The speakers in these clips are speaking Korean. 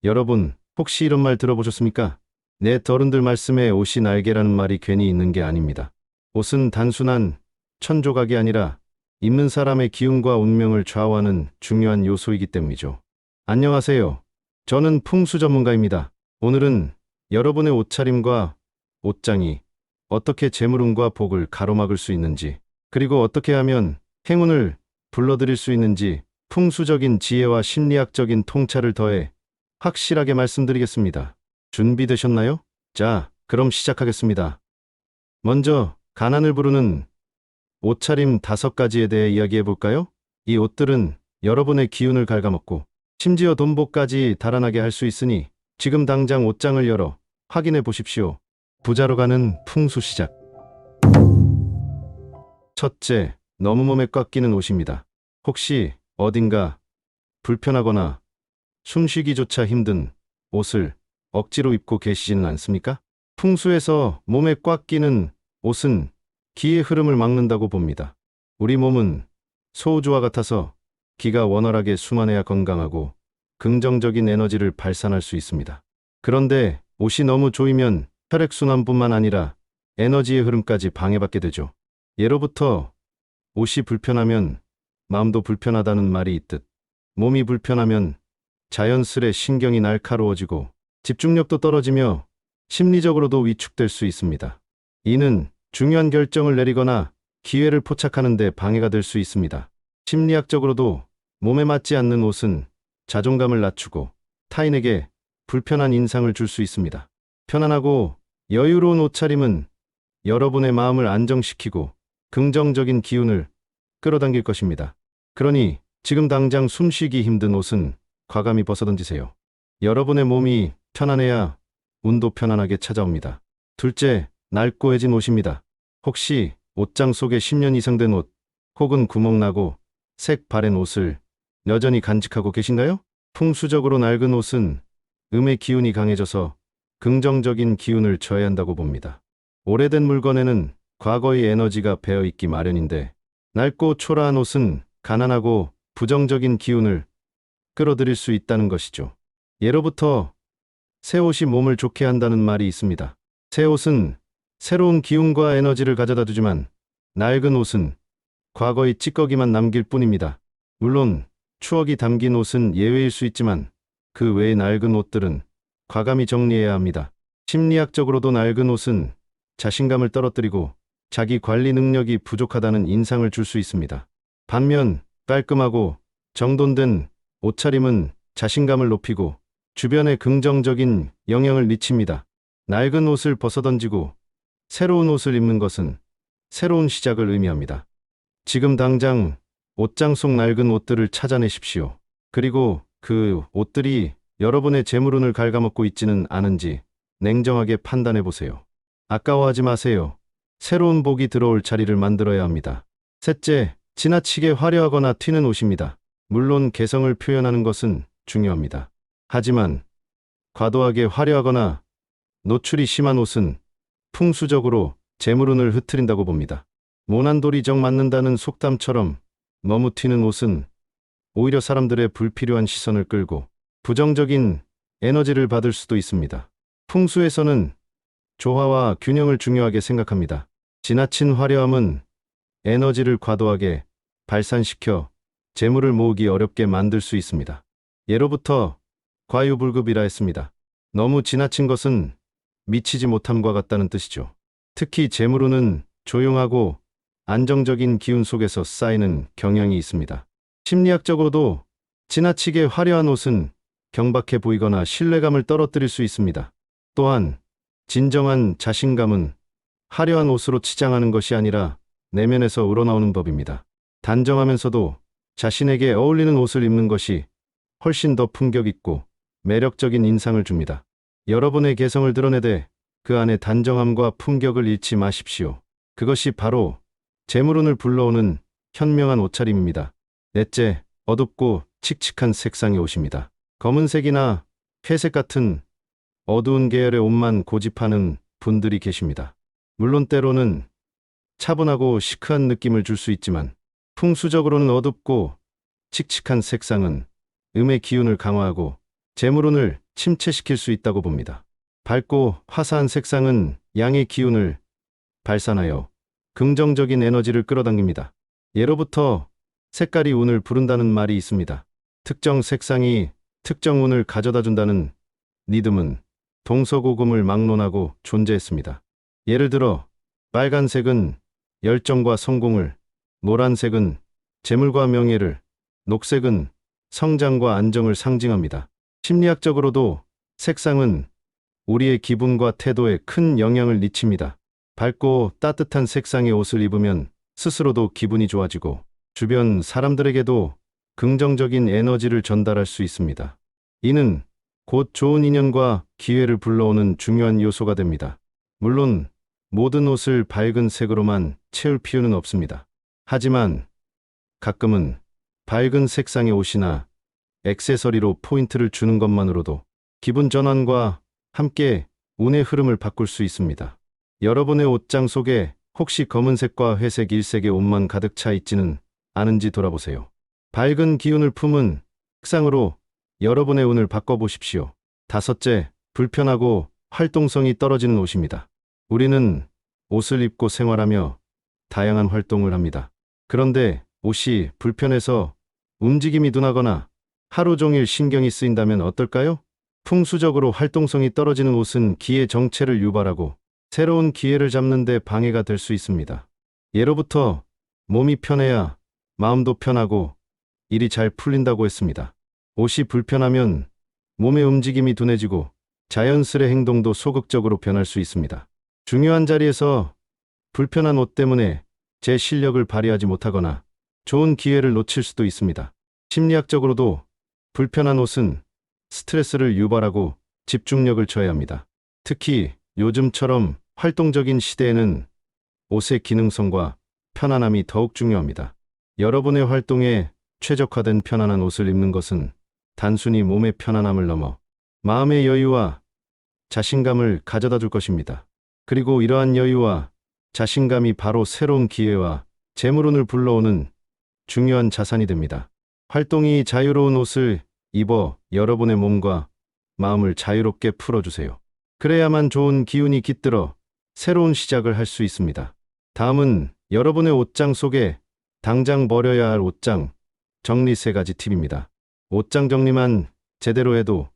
여러분, 혹시 이런 말 들어보셨습니까? 내 어른들 말씀에 옷이 날개라는 말이 괜히 있는 게 아닙니다. 옷은 단순한 천조각이 아니라 입는 사람의 기운과 운명을 좌우하는 중요한 요소이기 때문이죠. 안녕하세요. 저는 풍수 전문가입니다. 오늘은 여러분의 옷차림과 옷장이 어떻게 재물운과 복을 가로막을 수 있는지, 그리고 어떻게 하면 행운을 불러들일 수 있는지 풍수적인 지혜와 심리학적인 통찰을 더해 확실하게 말씀드리겠습니다. 준비되셨나요? 자, 그럼 시작하겠습니다. 먼저 가난을 부르는 옷차림 5가지에 대해 이야기해 볼까요? 이 옷들은 여러분의 기운을 갉아먹고 심지어 돈복까지 달아나게 할 수 있으니 지금 당장 옷장을 열어 확인해 보십시오. 부자로 가는 풍수 시작. 첫째, 너무 몸에 꽉 끼는 옷입니다. 혹시 어딘가 불편하거나 숨쉬기조차 힘든 옷을 억지로 입고 계시지는 않습니까? 풍수에서 몸에 꽉 끼는 옷은 기의 흐름을 막는다고 봅니다. 우리 몸은 소우주와 같아서 기가 원활하게 순환해야 건강하고 긍정적인 에너지를 발산할 수 있습니다. 그런데 옷이 너무 조이면 혈액순환뿐만 아니라 에너지의 흐름까지 방해받게 되죠. 예로부터 옷이 불편하면 마음도 불편하다는 말이 있듯 몸이 불편하면 자연스레 신경이 날카로워지고 집중력도 떨어지며 심리적으로도 위축될 수 있습니다. 이는 중요한 결정을 내리거나 기회를 포착하는 데 방해가 될 수 있습니다. 심리학적으로도 몸에 맞지 않는 옷은 자존감을 낮추고 타인에게 불편한 인상을 줄 수 있습니다. 편안하고 여유로운 옷차림은 여러분의 마음을 안정시키고 긍정적인 기운을 끌어당길 것입니다. 그러니 지금 당장 숨쉬기 힘든 옷은 과감히 벗어던지세요. 여러분의 몸이 편안해야 운도 편안하게 찾아옵니다. 둘째, 낡고해진 옷입니다. 혹시 옷장 속에 10년 이상 된 옷, 혹은 구멍나고 색 바랜 옷을 여전히 간직하고 계신가요? 풍수적으로 낡은 옷은 음의 기운이 강해져서 긍정적인 기운을 저해한다고 봅니다. 오래된 물건에는 과거의 에너지가 배어있기 마련인데 낡고 초라한 옷은 가난하고 부정적인 기운을 끌어들일 수 있다는 것이죠. 예로부터 새 옷이 몸을 좋게 한다는 말이 있습니다. 새 옷은 새로운 기운과 에너지를 가져다 주지만 낡은 옷은 과거의 찌꺼기만 남길 뿐입니다. 물론 추억이 담긴 옷은 예외일 수 있지만 그 외의 낡은 옷들은 과감히 정리해야 합니다. 심리학적으로도 낡은 옷은 자신감을 떨어뜨리고 자기 관리 능력이 부족하다는 인상을 줄 수 있습니다. 반면 깔끔하고 정돈된 옷차림은 자신감을 높이고 주변에 긍정적인 영향을 미칩니다. 낡은 옷을 벗어던지고 새로운 옷을 입는 것은 새로운 시작을 의미합니다. 지금 당장 옷장 속 낡은 옷들을 찾아내십시오. 그리고 그 옷들이 여러분의 재물운을 갉아먹고 있지는 않은지 냉정하게 판단해 보세요. 아까워하지 마세요. 새로운 복이 들어올 자리를 만들어야 합니다. 셋째, 지나치게 화려하거나 튀는 옷입니다. 물론 개성을 표현하는 것은 중요합니다. 하지만 과도하게 화려하거나 노출이 심한 옷은 풍수적으로 재물운을 흐트린다고 봅니다. 모난 돌이 정 맞는다는 속담처럼 너무 튀는 옷은 오히려 사람들의 불필요한 시선을 끌고 부정적인 에너지를 받을 수도 있습니다. 풍수에서는 조화와 균형을 중요하게 생각합니다. 지나친 화려함은 에너지를 과도하게 발산시켜 재물을 모으기 어렵게 만들 수 있습니다. 예로부터 과유불급이라 했습니다. 너무 지나친 것은 미치지 못함과 같다는 뜻이죠. 특히 재물운은 조용하고 안정적인 기운 속에서 쌓이는 경향이 있습니다. 심리학적으로도 지나치게 화려한 옷은 경박해 보이거나 신뢰감을 떨어뜨릴 수 있습니다. 또한 진정한 자신감은 화려한 옷으로 치장하는 것이 아니라 내면에서 우러나오는 법입니다. 단정하면서도 자신에게 어울리는 옷을 입는 것이 훨씬 더 품격 있고 매력적인 인상을 줍니다. 여러분의 개성을 드러내되 그 안에 단정함과 품격을 잃지 마십시오. 그것이 바로 재물운을 불러오는 현명한 옷차림입니다. 넷째, 어둡고 칙칙한 색상의 옷입니다. 검은색이나 회색 같은 어두운 계열의 옷만 고집하는 분들이 계십니다. 물론 때로는 차분하고 시크한 느낌을 줄 수 있지만 풍수적으로는 어둡고 칙칙한 색상은 음의 기운을 강화하고 재물운을 침체시킬 수 있다고 봅니다. 밝고 화사한 색상은 양의 기운을 발산하여 긍정적인 에너지를 끌어당깁니다. 예로부터 색깔이 운을 부른다는 말이 있습니다. 특정 색상이 특정 운을 가져다 준다는 믿음은 동서고금을 막론하고 존재했습니다. 예를 들어 빨간색은 열정과 성공을, 노란색은 재물과 명예를, 녹색은 성장과 안정을 상징합니다. 심리학적으로도 색상은 우리의 기분과 태도에 큰 영향을 미칩니다. 밝고 따뜻한 색상의 옷을 입으면 스스로도 기분이 좋아지고 주변 사람들에게도 긍정적인 에너지를 전달할 수 있습니다. 이는 곧 좋은 인연과 기회를 불러오는 중요한 요소가 됩니다. 물론 모든 옷을 밝은 색으로만 채울 필요는 없습니다. 하지만 가끔은 밝은 색상의 옷이나 액세서리로 포인트를 주는 것만으로도 기분 전환과 함께 운의 흐름을 바꿀 수 있습니다. 여러분의 옷장 속에 혹시 검은색과 회색 일색의 옷만 가득 차 있지는 않은지 돌아보세요. 밝은 기운을 품은 색상으로 여러분의 운을 바꿔보십시오. 다섯째, 불편하고 활동성이 떨어지는 옷입니다. 우리는 옷을 입고 생활하며 다양한 활동을 합니다. 그런데 옷이 불편해서 움직임이 둔하거나 하루 종일 신경이 쓰인다면 어떨까요? 풍수적으로 활동성이 떨어지는 옷은 기의 정체를 유발하고 새로운 기회를 잡는 데 방해가 될 수 있습니다. 예로부터 몸이 편해야 마음도 편하고 일이 잘 풀린다고 했습니다. 옷이 불편하면 몸의 움직임이 둔해지고 자연스레 행동도 소극적으로 변할 수 있습니다. 중요한 자리에서 불편한 옷 때문에 제 실력을 발휘하지 못하거나 좋은 기회를 놓칠 수도 있습니다. 심리학적으로도 불편한 옷은 스트레스를 유발하고 집중력을 저해합니다. 특히 요즘처럼 활동적인 시대에는 옷의 기능성과 편안함이 더욱 중요합니다. 여러분의 활동에 최적화된 편안한 옷을 입는 것은 단순히 몸의 편안함을 넘어 마음의 여유와 자신감을 가져다 줄 것입니다. 그리고 이러한 여유와 자신감이 바로 새로운 기회와 재물운을 불러오는 중요한 자산이 됩니다. 활동이 자유로운 옷을 입어 여러분의 몸과 마음을 자유롭게 풀어주세요. 그래야만 좋은 기운이 깃들어 새로운 시작을 할 수 있습니다. 다음은 여러분의 옷장 속에 당장 버려야 할 옷장 정리 3가지 팁입니다. 옷장 정리만 제대로 해도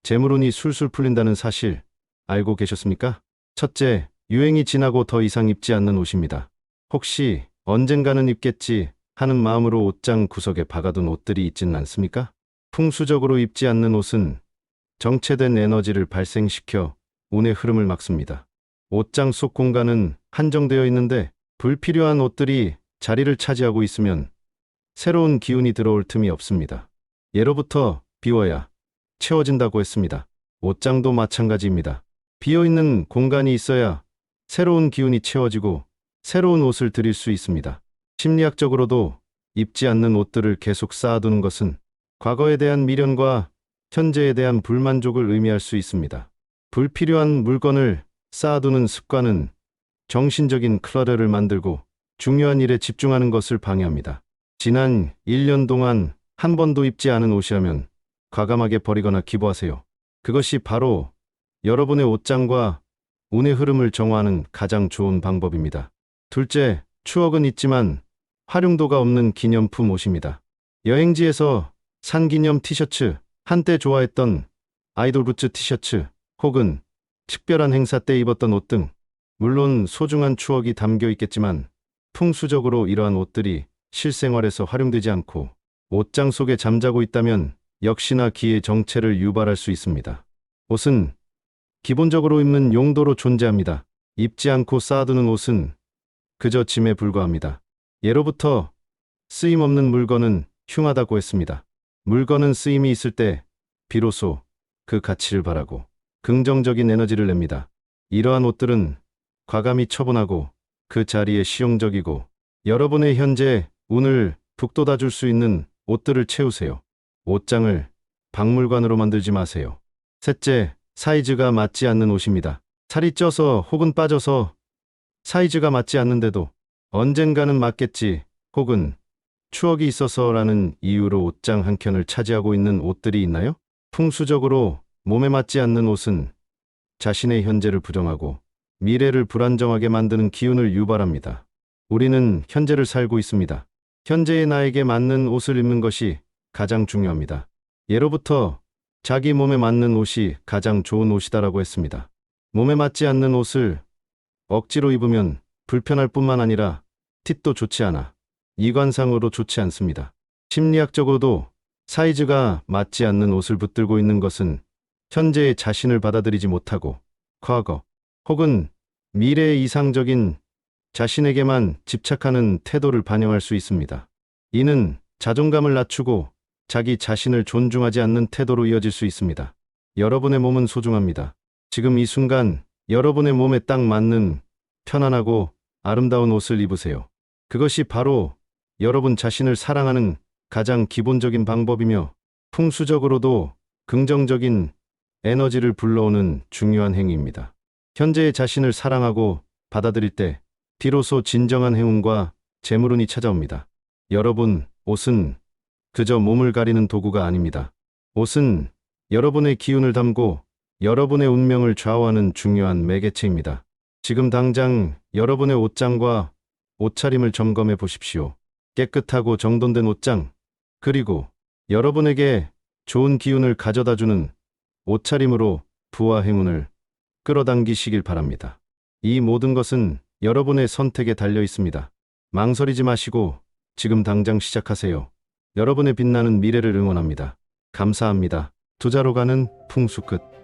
재물운이 술술 풀린다는 사실 알고 계셨습니까? 첫째, 유행이 지나고 더 이상 입지 않는 옷입니다. 혹시 언젠가는 입겠지 하는 마음으로 옷장 구석에 박아둔 옷들이 있지는 않습니까? 풍수적으로 입지 않는 옷은 정체된 에너지를 발생시켜 운의 흐름을 막습니다. 옷장 속 공간은 한정되어 있는데 불필요한 옷들이 자리를 차지하고 있으면 새로운 기운이 들어올 틈이 없습니다. 예로부터 비워야 채워진다고 했습니다. 옷장도 마찬가지입니다. 비어있는 공간이 있어야 새로운 기운이 채워지고 새로운 옷을 들일 수 있습니다. 심리학적으로도 입지 않는 옷들을 계속 쌓아두는 것은 과거에 대한 미련과 현재에 대한 불만족을 의미할 수 있습니다. 불필요한 물건을 쌓아두는 습관은 정신적인 클러터를 만들고 중요한 일에 집중하는 것을 방해합니다. 지난 1년 동안 한 번도 입지 않은 옷이라면 과감하게 버리거나 기부하세요. 그것이 바로 여러분의 옷장과 운의 흐름을 정화하는 가장 좋은 방법입니다. 둘째, 추억은 있지만 활용도가 없는 기념품 옷입니다. 여행지에서 산 기념 티셔츠, 한때 좋아했던 아이돌 굿즈 티셔츠, 혹은 특별한 행사 때 입었던 옷 등, 물론 소중한 추억이 담겨 있겠지만 풍수적으로 이러한 옷들이 실생활에서 활용되지 않고 옷장 속에 잠자고 있다면 역시나 기의 정체를 유발할 수 있습니다. 옷은 기본적으로 입는 용도로 존재합니다. 입지 않고 쌓아두는 옷은 그저 짐에 불과합니다. 예로부터 쓰임없는 물건은 흉하다고 했습니다. 물건은 쓰임이 있을 때 비로소 그 가치를 바라고 긍정적인 에너지를 냅니다. 이러한 옷들은 과감히 처분하고 그 자리에 실용적이고 여러분의 현재 운을 북돋아줄 수 있는 옷들을 채우세요. 옷장을 박물관으로 만들지 마세요. 셋째, 사이즈가 맞지 않는 옷입니다. 살이 쪄서 혹은 빠져서 사이즈가 맞지 않는데도 언젠가는 맞겠지 혹은 추억이 있어서라는 이유로 옷장 한켠을 차지하고 있는 옷들이 있나요? 풍수적으로 몸에 맞지 않는 옷은 자신의 현재를 부정하고 미래를 불안정하게 만드는 기운을 유발합니다. 우리는 현재를 살고 있습니다. 현재의 나에게 맞는 옷을 입는 것이 가장 중요합니다. 예로부터 자기 몸에 맞는 옷이 가장 좋은 옷이다라고 했습니다. 몸에 맞지 않는 옷을 억지로 입으면 불편할 뿐만 아니라 핏도 좋지 않아 이관상으로 좋지 않습니다. 심리학적으로도 사이즈가 맞지 않는 옷을 붙들고 있는 것은 현재의 자신을 받아들이지 못하고 과거 혹은 미래의 이상적인 자신에게만 집착하는 태도를 반영할 수 있습니다. 이는 자존감을 낮추고 자기 자신을 존중하지 않는 태도로 이어질 수 있습니다. 여러분의 몸은 소중합니다. 지금 이 순간 여러분의 몸에 딱 맞는 편안하고 아름다운 옷을 입으세요. 그것이 바로 여러분 자신을 사랑하는 가장 기본적인 방법이며 풍수적으로도 긍정적인 에너지를 불러오는 중요한 행위입니다. 현재의 자신을 사랑하고 받아들일 때 비로소 진정한 행운과 재물운이 찾아옵니다. 여러분, 옷은 그저 몸을 가리는 도구가 아닙니다. 옷은 여러분의 기운을 담고 여러분의 운명을 좌우하는 중요한 매개체입니다. 지금 당장 여러분의 옷장과 옷차림을 점검해 보십시오. 깨끗하고 정돈된 옷장, 그리고 여러분에게 좋은 기운을 가져다주는 옷차림으로 부와 행운을 끌어당기시길 바랍니다. 이 모든 것은 여러분의 선택에 달려 있습니다. 망설이지 마시고 지금 당장 시작하세요. 여러분의 빛나는 미래를 응원합니다. 감사합니다. 투자로 가는 풍수 끝.